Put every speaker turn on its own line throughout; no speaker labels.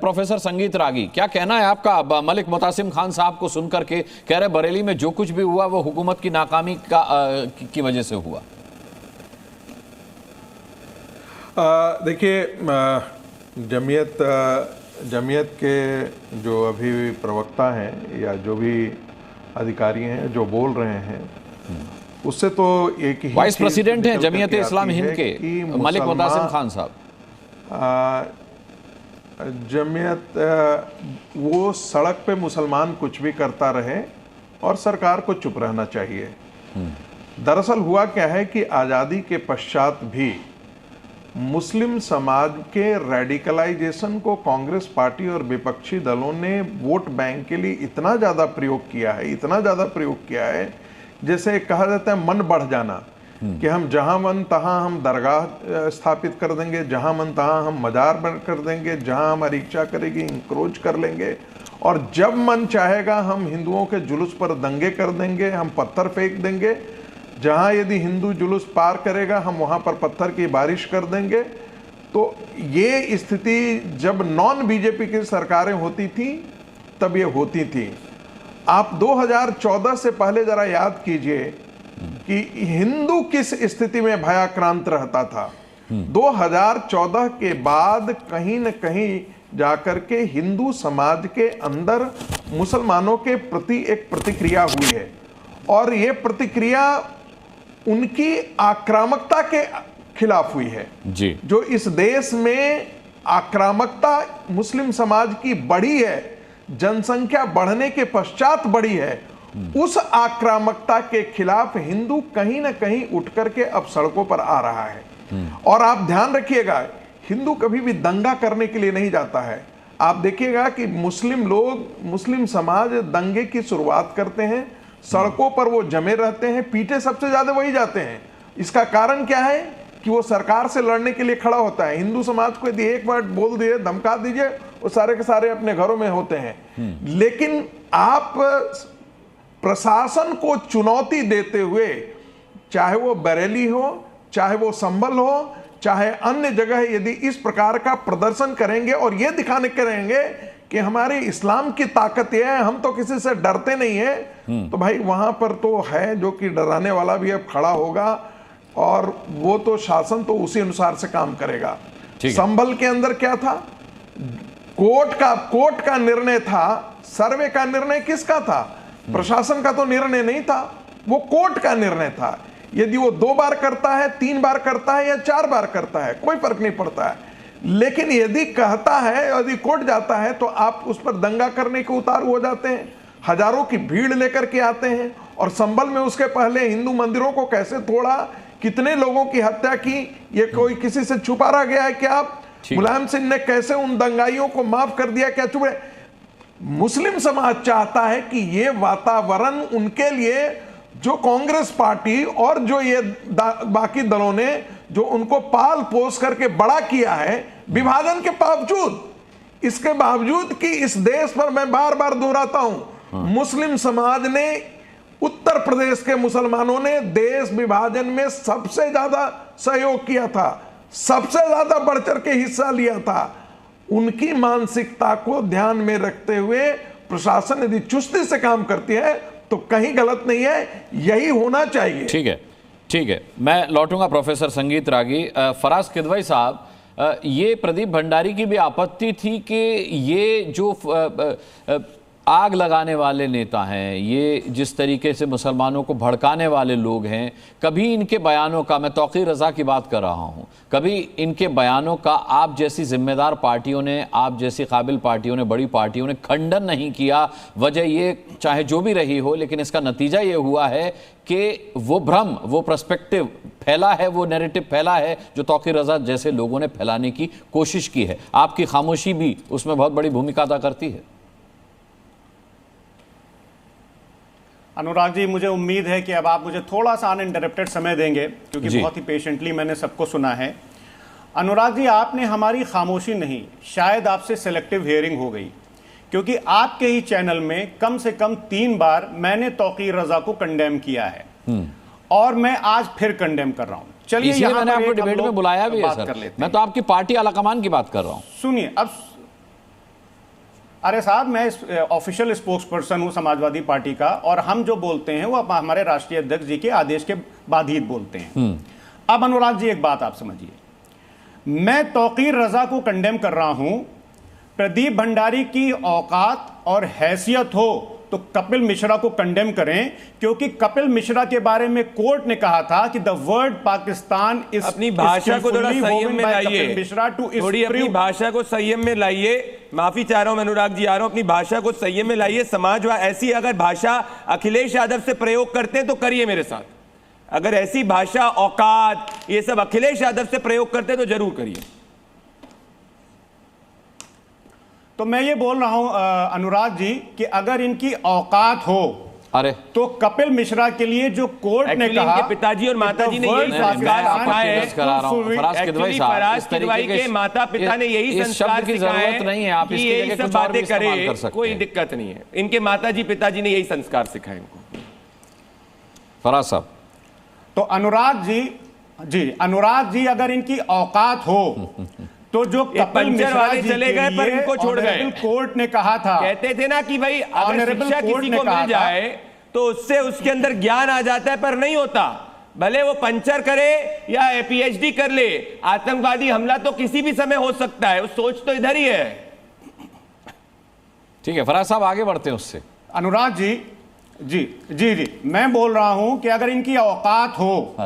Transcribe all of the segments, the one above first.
Professor संगीत रागी, क्या कहना है आपका? मलिक मुतासिम खान साहब को सुनकर के कह रहे बरेली में जो कुछ भी हुआ वो हुकूमत की नाकामी की वजह से हुआ।
देखिए, जमीयत के जो अभी प्रवक्ता हैं या जो भी अधिकारी हैं जो बोल रहे हैं, उससे तो एक ही
वाइस प्रेसिडेंट हैं जमीयत इस्लाम हिंद के मलिक मुतासिम खान साहब।
जमीयत वो सड़क पे मुसलमान कुछ भी करता रहे और सरकार को चुप रहना चाहिए। दरअसल हुआ क्या है कि आज़ादी के पश्चात भी मुस्लिम समाज के रेडिकलाइजेशन को कांग्रेस पार्टी और विपक्षी दलों ने वोट बैंक के लिए इतना ज़्यादा प्रयोग किया है, जैसे कहा जाता है मन बढ़ जाना, कि हम जहां मन तहां हम दरगाह स्थापित कर देंगे, जहां मन तहां हम मजार बन कर देंगे, जहां हमारी इच्छा करेगी इंक्रोच कर लेंगे, और जब मन चाहेगा हम हिंदुओं के जुलूस पर दंगे कर देंगे, हम पत्थर फेंक देंगे, जहां यदि हिंदू जुलूस पार करेगा हम वहां पर पत्थर की बारिश कर देंगे। तो ये स्थिति जब नॉन बीजेपी की सरकारें होती थी तब ये होती थी। आप 2014 से पहले जरा याद कीजिए कि हिंदू किस स्थिति में भयाक्रांत रहता था। 2014 के बाद कहीं न कहीं जाकर के हिंदू समाज के अंदर मुसलमानों के प्रति एक प्रतिक्रिया हुई है, और ये प्रतिक्रिया उनकी आक्रामकता के खिलाफ हुई है
जी। जो
इस देश में आक्रामकता मुस्लिम समाज की बढ़ी है, जनसंख्या बढ़ने के पश्चात बढ़ी है, उस आक्रामकता के खिलाफ हिंदू कहीं ना कहीं उठ करके अब सड़कों पर आ रहा है। और आप ध्यान रखिएगा, हिंदू कभी भी दंगा करने के लिए नहीं जाता है। आप देखिएगा कि मुस्लिम समाज दंगे की शुरुआत करते हैं, सड़कों पर वो जमे रहते हैं, पीटे सबसे ज्यादा वही जाते हैं। इसका कारण क्या है कि वो सरकार से लड़ने के लिए खड़ा होता है। हिंदू समाज को यदि एक बार बोल दिए, धमका दीजिए, वो सारे के सारे अपने घरों में होते हैं। लेकिन आप प्रशासन को चुनौती देते हुए, चाहे वो बरेली हो, चाहे वो संभल हो, चाहे अन्य जगह, यदि इस प्रकार का प्रदर्शन करेंगे और ये दिखाने करेंगे कि हमारे इस्लाम की ताकत ये है, हम तो किसी से डरते नहीं है, तो भाई वहां पर तो है जो कि डराने वाला भी अब खड़ा होगा, और वो तो शासन तो उसी अनुसार से काम करेगा। संभल के अंदर क्या था? कोर्ट का निर्णय था। सर्वे का निर्णय किसका था? प्रशासन का तो निर्णय नहीं था, वो कोर्ट का निर्णय था। यदि वो 2 बार करता है, 3 बार करता है या 4 बार करता है, कोई फर्क नहीं पड़ता है। लेकिन यदि कहता है, यदि कोर्ट जाता है, तो आप उस पर दंगा करने के उतारू हो जाते हैं, हजारों की भीड़ लेकर के आते हैं। और संभल में उसके पहले हिंदू मंदिरों को कैसे तोड़ा, कितने लोगों की हत्या की, ये कोई किसी से छुपा रह गया है क्या? आप मुलायम सिंह ने कैसे उन दंगाइयों को माफ कर दिया, क्या छुपे? मुस्लिम समाज चाहता है कि ये वातावरण उनके लिए, जो कांग्रेस पार्टी और जो ये बाकी दलों ने जो उनको पाल पोस करके बड़ा किया है, विभाजन के बावजूद, इसके बावजूद कि इस देश पर मैं बार बार दोहराता हूं, मुस्लिम समाज ने, उत्तर प्रदेश के मुसलमानों ने देश विभाजन में सबसे ज्यादा सहयोग किया था, सबसे ज्यादा बढ़ चढ़ के हिस्सा लिया था। उनकी मानसिकता को ध्यान में रखते हुए प्रशासन यदि चुस्ती से काम करती है तो कहीं गलत नहीं है, यही होना चाहिए।
ठीक है, मैं लौटूंगा प्रोफेसर संगीत रागी। फराज किदवई साहब, ये प्रदीप भंडारी की भी आपत्ति थी कि ये जो आग लगाने वाले नेता हैं, ये जिस तरीके से मुसलमानों को भड़काने वाले लोग हैं, कभी इनके बयानों का, मैं तौक़ीर रज़ा की बात कर रहा हूँ, कभी इनके बयानों का आप जैसी जिम्मेदार पार्टियों ने, आप जैसी काबिल पार्टियों ने, बड़ी पार्टियों ने खंडन नहीं किया। वजह ये चाहे जो भी रही हो, लेकिन इसका नतीजा ये हुआ है कि वो भ्रम, वो पर्सपेक्टिव फैला है, वो नैरेटिव फैला है जो तौक़ीर रज़ा जैसे लोगों ने फैलाने की कोशिश की है। आपकी खामोशी भी उसमें बहुत बड़ी भूमिका अदा करती है।
अनुराग जी, मुझे उम्मीद है कि अब आप मुझे थोड़ा सा अनइंटरप्टेड समय देंगे, क्योंकि बहुत ही पेशेंटली मैंने सबको सुना है। अनुराग जी, आपने हमारी खामोशी नहीं, शायद आपसे सेलेक्टिव हियरिंग हो गई, क्योंकि आपके ही चैनल में कम से कम 3 बार मैंने तौक़ीर रज़ा को कंडेम किया है, और मैं आज फिर कंडेम कर रहा हूं। चलिए,
इसलिए मैंने आपको डिबेट में बुलाया भी है सर। मैं तो आपकी पार्टी आलाकमान की बात कर रहा हूं।
सुनिए, अब अरे साहब, मैं ऑफिशियल स्पोक्स पर्सन हूं समाजवादी पार्टी का, और हम जो बोलते हैं वो हमारे राष्ट्रीय अध्यक्ष जी के आदेश के बाद ही बोलते हैं। अब अनुराग जी, एक बात आप समझिए, मैं तौकीर रजा को कंडेम कर रहा हूं। प्रदीप भंडारी की औकात और हैसियत हो तो कपिल मिश्रा को कंडेम करें, क्योंकि कपिल मिश्रा के बारे में कोर्ट ने कहा था कि द वर्ड पाकिस्तान इज,
अपनी भाषा को थोड़ा संयम में लाइए, थोड़ी अपनी भाषा को संयम में लाइए। माफी चाह रहा हूं मैं अनुराग जी, आ रहा हूं, अपनी भाषा को संयम में लाइए। समाजवाद ऐसी अगर भाषा अखिलेश यादव से प्रयोग करते हैं तो करिए मेरे साथ। अगर ऐसी भाषा, औकात, ये सब अखिलेश यादव से प्रयोग करते हैं तो जरूर करिए।
तो मैं ये बोल रहा हूं अनुराग जी कि अगर इनकी औकात हो, अरे तो कपिल मिश्रा के लिए जो कोर्ट ने कहा,
इनके पिताजी और माताजी ने यही संस्कार सिखाए हैं। फराज किदवई के माता पिता ने यही संस्कार सिखाए हैं कि यही सब बातें करे, कोई दिक्कत नहीं है। इनके माताजी पिताजी ने यही संस्कार सिखाए इनको।
फराज साहब,
तो अनुराग जी अगर इनकी औकात हो तो जो कपिल मिश्रा
वाले चले गए पर इनको छोड़ गए।
कोर्ट ने कहा था,
कहते थे ना कि भाई अगर शिक्षा किसी को मिल जाए तो उससे उसके अंदर ज्ञान आ जाता है, पर नहीं होता। भले वो पंचर करे या पीएचडी कर ले, आतंकवादी हमला तो किसी भी समय हो सकता है। उस सोच तो इधर ही है।
ठीक है फराज साहब, आगे बढ़ते हैं उससे।
अनुराग जी, मैं बोल रहा हूं कि अगर इनकी औकात हो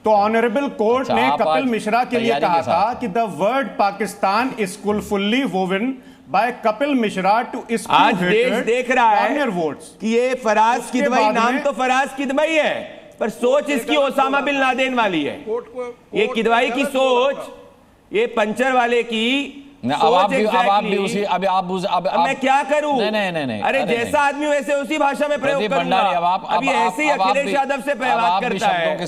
तो ऑनरेबल कोर्ट ने कपिल मिश्रा के लिए कहा था कि the word Pakistan is skilfully woven by Kapil Mishra to इस।
आज देश देख रहा है कि ये फराज किदवई, नाम तो फराज किदवई है पर सोच इसकी ओसामा बिन लादेन वाली है। ये किदवई की सोच, ये पंचर वाले की
अब आप भी उसी, अब
मैं क्या करूं?
नहीं,
अरे जैसा आदमी वैसे उसी भाषा में प्रयोग करूंगा। अब ये ऐसे ही अखिलेश यादव से बात करता है,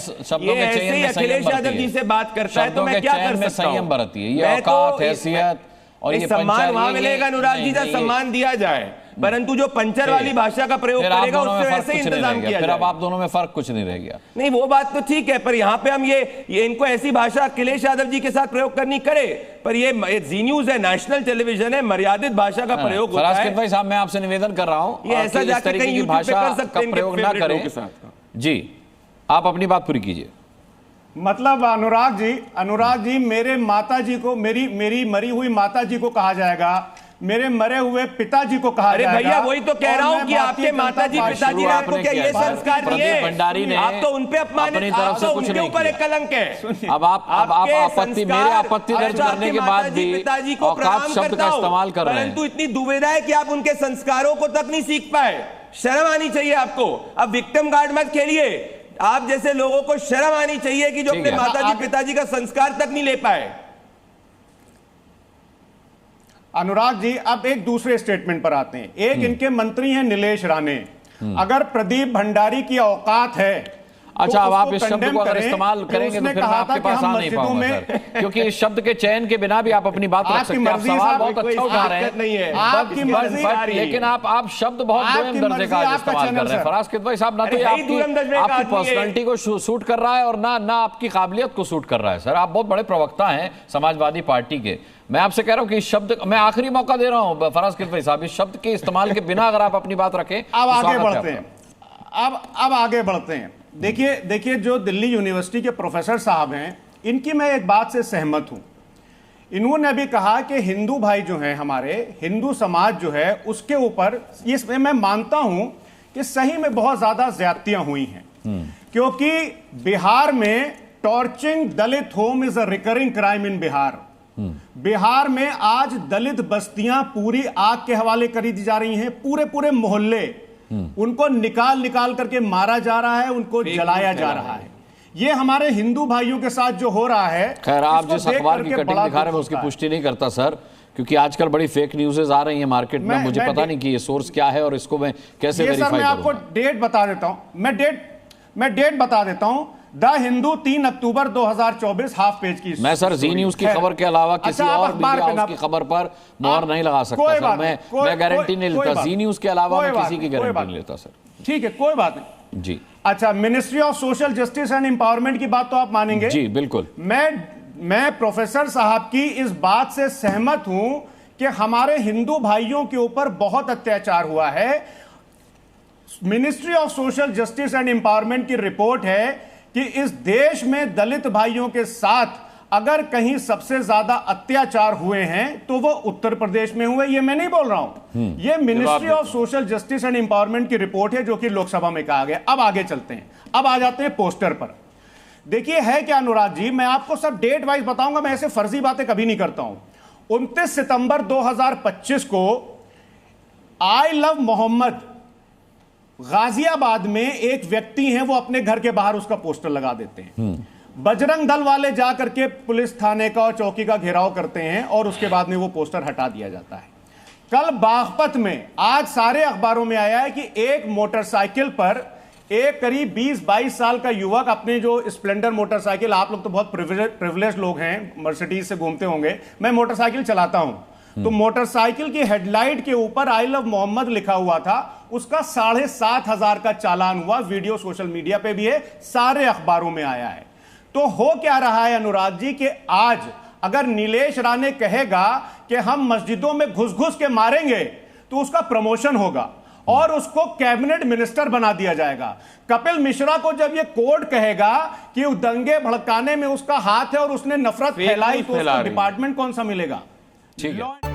ये ऐसे ही अखिलेश यादव जी से बात करता है, तो मैं क्या कर सकता हूं?
संयम बरतिए, ये औकात, हैसियत और ये
सम्मान वहां मिलेगा अनुराग जी, जब सम्मान दिया जाए, परंतु जो पंचर वाली भाषा का प्रयोग करेगा उससे वैसे ही इंतजाम किया
फिर अब आप दोनों में फर्क कुछ नहीं रह गया।
नहीं, वो बात तो ठीक है, पर यहाँ पे हम ये इनको ऐसी भाषा अखिलेश यादव जी के साथ प्रयोग करनी करे, पर ये जी न्यूज है, नेशनल टेलीविजन है, मर्यादित भाषा का प्रयोग होता है।
फराज किदवई साहब, मैं आपसे निवेदन कर रहा हूँ,
ये ऐसा जाके कहीं यूट्यूब पे कर सकते हैं,
प्रयोग ना करें। जी, आप अपनी बात पूरी कीजिए।
मतलब अनुराग जी, मेरे माता जी को, मेरी मरी हुई माता जी को कहा जाएगा, मेरे मरे हुए पिताजी को कहा जाएगा।
अरे भैया, वही तो कह रहा हूं कि आपके माताजी पिताजी ने आपको क्या ये संस्कार दिए?
भंडारी ने,
आप तो उन पे अपमानित, आप तो उनके ऊपर एक कलंक है।
अब आप आपत्ति, मेरे आपत्ति दर्ज करने के बाद भी
पिताजी को प्रणाम
शब्द का इस्तेमाल कर रहे हैं,
परंतु इतनी दुविधा है कि आप उनके संस्कारों को तक नहीं सीख पाए। शर्म आनी चाहिए आपको। अब विक्टिम कार्ड मत खेलिए। आप जैसे लोगों को शर्म आनी चाहिए कि जो अपने माताजी पिताजी का संस्कार तक नहीं ले पाए।
अनुराग जी, अब एक दूसरे स्टेटमेंट पर आते हैं। एक इनके मंत्री हैं नीलेश राणे। अगर प्रदीप भंडारी की औकात है,
अच्छा, अब आप इस शब्द को अगर इस्तेमाल करेंगे तो फिर मैं आपके पास आ नहीं पाऊंगा सर, क्योंकि इस शब्द के चयन के बिना भी आप अपनी बात रख सकते हैं। आप सवाल बहुत अच्छा उठा रहे हैं,
आपकी मर्जी,
लेकिन आप शब्द बहुत दोयम दर्जे का इस्तेमाल कर रहे हैं। फराज किदवई साहब, ना तो ये आपकी पर्सनैलिटी को सूट कर रहा है और ना आपकी काबिलियत को सूट कर रहा है। सर, आप बहुत बड़े प्रवक्ता हैं समाजवादी पार्टी के। मैं आपसे कह रहा हूं कि इस शब्द, मैं आखिरी मौका दे रहा हूं फराज किदवई साहब, इस शब्द के इस्तेमाल के बिना अगर आप अपनी बात रखें।
अब आगे बढ़ते हैं, अब आगे बढ़ते हैं। देखिए जो दिल्ली यूनिवर्सिटी के प्रोफेसर साहब हैं, इनकी मैं एक बात से सहमत हूं। इन्होंने भी कहा कि हिंदू भाई जो हैं, हमारे हिंदू समाज जो है, उसके ऊपर, इसमें मैं मानता हूं कि सही में बहुत ज्यादा ज्यादतियां हुई हैं, क्योंकि बिहार में torching Dalit home is a recurring crime in Bihar. Bihar में आज दलित बस्तियां पूरी आग के हवाले करी दी जा रही हैं। पूरे मोहल्ले, उनको निकाल करके मारा जा रहा है, उनको जलाया जा रहा है। ये हमारे हिंदू भाइयों के साथ जो हो रहा है।
खैर, आप जिस अखबार की कटिंग दिखा रहे हैं उसकी पुष्टि नहीं करता सर, क्योंकि आजकल बड़ी फेक न्यूज़ेस आ रही हैं मार्केट में। मुझे पता नहीं कि ये सोर्स क्या है और इसको मैं कैसे वेरीफाई करूं।
मैं आपको डेट बता देता हूं, मैं डेट बता देता हूं। The Hindu 3 October 2024, half page की।
मैं सर जी न्यूज की खबर के अलावा किसी और मीडिया हाउस की खबर पर मोहर नहीं लगा सकता सर। मैं गारंटी नहीं लेता, जी न्यूज के अलावा मैं किसी की गारंटी नहीं लेता सर।
ठीक है, कोई बात नहीं
जी।
अच्छा, ministry of social justice and empowerment की बात तो आप मानेंगे?
जी बिल्कुल।
मैं प्रोफेसर साहब की इस बात से सहमत हूं कि हमारे हिंदू भाइयों के ऊपर बहुत अत्याचार हुआ है। Ministry of social justice and empowerment की रिपोर्ट है कि इस देश में दलित भाइयों के साथ अगर कहीं सबसे ज्यादा अत्याचार हुए हैं तो वो उत्तर प्रदेश में हुए। ये मैं नहीं बोल रहा हूं, ये ministry of social justice and empowerment की रिपोर्ट है जो कि लोकसभा में कहा गया। अब आगे चलते हैं, अब आ जाते हैं पोस्टर पर। देखिए है क्या अनुराग जी, मैं आपको सब डेट वाइज बताऊंगा, मैं ऐसे फर्जी बातें कभी नहीं करता हूं। 29 सितंबर 2025 को आई लव मोहम्मद गाजियाबाद में एक व्यक्ति हैं, वो अपने घर के बाहर उसका पोस्टर लगा देते हैं। बजरंग दल वाले जाकर के पुलिस थाने का और चौकी का घेराव करते हैं और उसके बाद में वो पोस्टर हटा दिया जाता है। कल बागपत में, आज सारे अखबारों में आया है कि एक मोटरसाइकिल पर एक करीब 20-22 साल का युवक अपने जो स्प्लेंडर मोटरसाइकिल, आप लोग तो बहुत प्रिविलेज लोग हैं, मर्सिडीज से घूमते होंगे, मैं मोटरसाइकिल चलाता हूं, तो मोटरसाइकिल की हेडलाइट के ऊपर आई लव मोहम्मद लिखा हुआ था, उसका 7,500 का चालान हुआ। वीडियो सोशल मीडिया पे भी है, सारे अखबारों में आया है। तो हो क्या रहा है अनुराग जी कि आज अगर नीलेश राणे कहेगा कि हम मस्जिदों में घुस घुस के मारेंगे तो उसका प्रमोशन होगा और उसको कैबिनेट मिनिस्टर बना दिया जाएगा। कपिल मिश्रा को जब ये कोर्ट कहेगा कि दंगे भड़काने में उसका हाथ है और उसने नफरत फैलाई तो उसको डिपार्टमेंट कौन सा मिलेगा?
ठीक है।